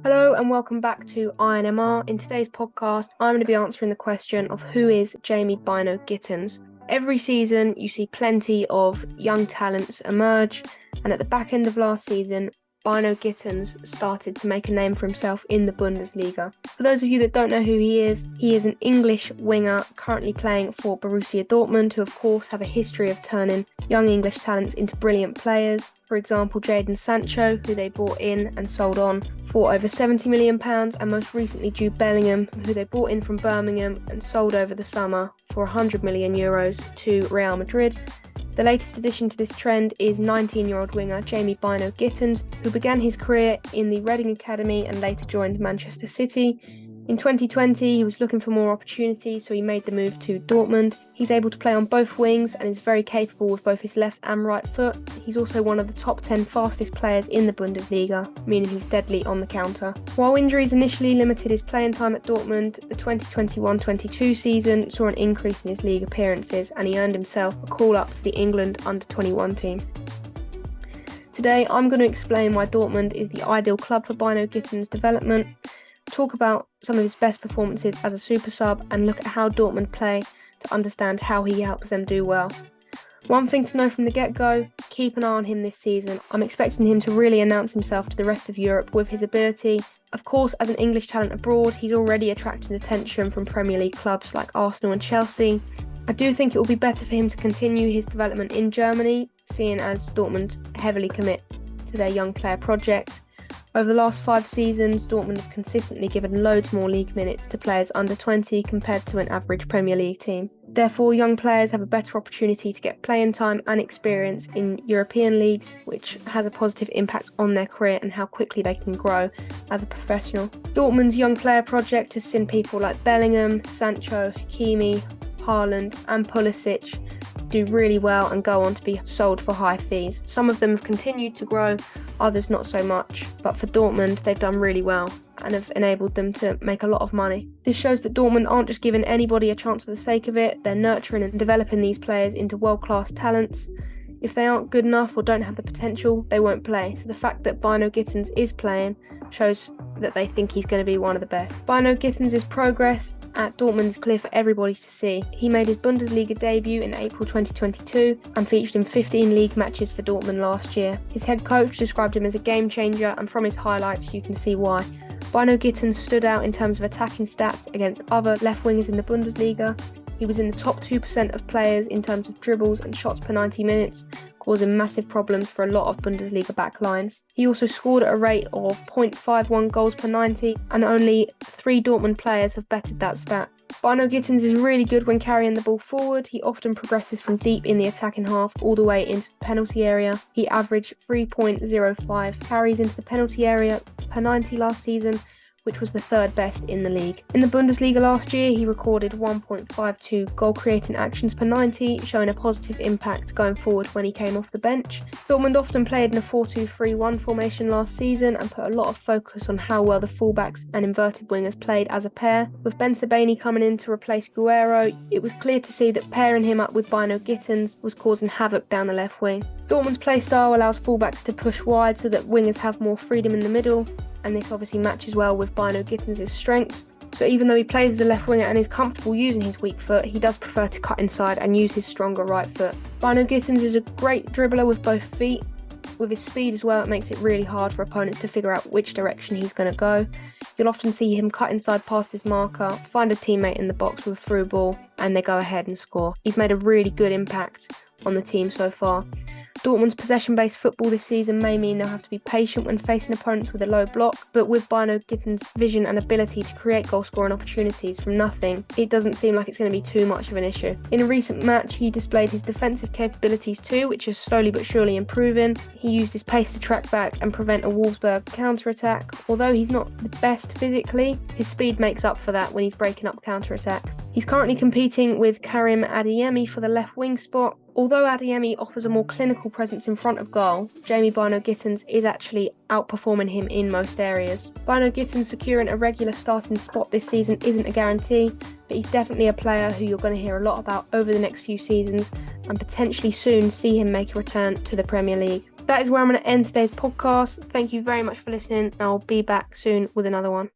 Hello and welcome back to INMR. In today's podcast, I'm going to be answering the question of who is Jamie Bynoe-Gittens. Every season, you see plenty of young talents emerge, and at the back end of last season, Bynoe-Gittens started to make a name for himself in the Bundesliga. For those of you that don't know who he is an English winger currently playing for Borussia Dortmund, who of course have a history of turning young English talents into brilliant players. For example, Jadon Sancho, who they brought in and sold on for over £70 million, and most recently Jude Bellingham, who they brought in from Birmingham and sold over the summer for €100 million to Real Madrid. The latest addition to this trend is 19-year-old winger Jamie Bynoe-Gittens, who began his career in the Reading Academy and later joined Manchester City. In 2020, he was looking for more opportunities, so he made the move to Dortmund. He's able to play on both wings and is very capable with both his left and right foot. He's also one of the top 10 fastest players in the Bundesliga, meaning he's deadly on the counter. While injuries initially limited his playing time at Dortmund, the 2021-22 season saw an increase in his league appearances and he earned himself a call-up to the England under-21 team. Today, I'm going to explain why Dortmund is the ideal club for Bynoe-Gittens' development, talk about some of his best performances as a super sub, and look at how Dortmund play to understand how he helps them do well. One thing to know from the get-go, keep an eye on him this season. I'm expecting him to really announce himself to the rest of Europe with his ability. Of course, as an English talent abroad, he's already attracting attention from Premier League clubs like Arsenal and Chelsea. I do think it will be better for him to continue his development in Germany, seeing as Dortmund heavily commit to their young player project. Over the last 5 seasons, Dortmund have consistently given loads more league minutes to players under 20 compared to an average Premier League team. Therefore, young players have a better opportunity to get playing time and experience in European leagues, which has a positive impact on their career and how quickly they can grow as a professional. Dortmund's young player project has seen people like Bellingham, Sancho, Hakimi, Haaland and Pulisic do really well and go on to be sold for high fees. Some of them have continued to grow, others not so much, but for Dortmund they've done really well and have enabled them to make a lot of money. This shows that Dortmund aren't just giving anybody a chance for the sake of it, they're nurturing and developing these players into world-class talents. If they aren't good enough or don't have the potential, they won't play. So the fact that Bynoe-Gittens is playing shows that they think he's going to be one of the best. Bynoe-Gittens' progress at Dortmund is clear for everybody to see. He made his Bundesliga debut in April 2022 and featured in 15 league matches for Dortmund last year. His head coach described him as a game changer, and from his highlights you can see why. Bynoe-Gittens stood out in terms of attacking stats against other left wingers in the Bundesliga. He was in the top 2% of players in terms of dribbles and shots per 90 minutes, causing massive problems for a lot of Bundesliga backlines. He also scored at a rate of 0.51 goals per 90, and only 3 Dortmund players have bettered that stat. Bynoe-Gittens is really good when carrying the ball forward. He often progresses from deep in the attacking half all the way into the penalty area. He averaged 3.05 carries into the penalty area per 90 last season, which was the 3rd best in the league. In the Bundesliga last year, he recorded 1.52 goal-creating actions per 90, showing a positive impact going forward when he came off the bench. Dortmund often played in a 4-2-3-1 formation last season and put a lot of focus on how well the fullbacks and inverted wingers played as a pair. With Ben Sebaini coming in to replace Guerrero, it was clear to see that pairing him up with Bynoe-Gittens was causing havoc down the left wing. Dortmund's play style allows fullbacks to push wide so that wingers have more freedom in the middle, and this obviously matches well with Bynoe-Gittens' strengths. So even though he plays as a left winger and is comfortable using his weak foot, he does prefer to cut inside and use his stronger right foot. Bynoe-Gittens is a great dribbler with both feet. With his speed as well, it makes it really hard for opponents to figure out which direction he's going to go. You'll often see him cut inside past his marker, find a teammate in the box with a through ball, and they go ahead and score. He's made a really good impact on the team so far. Dortmund's possession-based football this season may mean they'll have to be patient when facing opponents with a low block, but with Bynoe-Gittens' vision and ability to create goal-scoring opportunities from nothing, it doesn't seem like it's going to be too much of an issue. In a recent match, he displayed his defensive capabilities too, which is slowly but surely improving. He used his pace to track back and prevent a Wolfsburg counter-attack. Although he's not the best physically, his speed makes up for that when he's breaking up counter-attacks. He's currently competing with Karim Adeyemi for the left wing spot. Although Adeyemi offers a more clinical presence in front of goal, Jamie Bynoe-Gittens is actually outperforming him in most areas. Bynoe-Gittens securing a regular starting spot this season isn't a guarantee, but he's definitely a player who you're going to hear a lot about over the next few seasons and potentially soon see him make a return to the Premier League. That is where I'm going to end today's podcast. Thank you very much for listening. I'll be back soon with another one.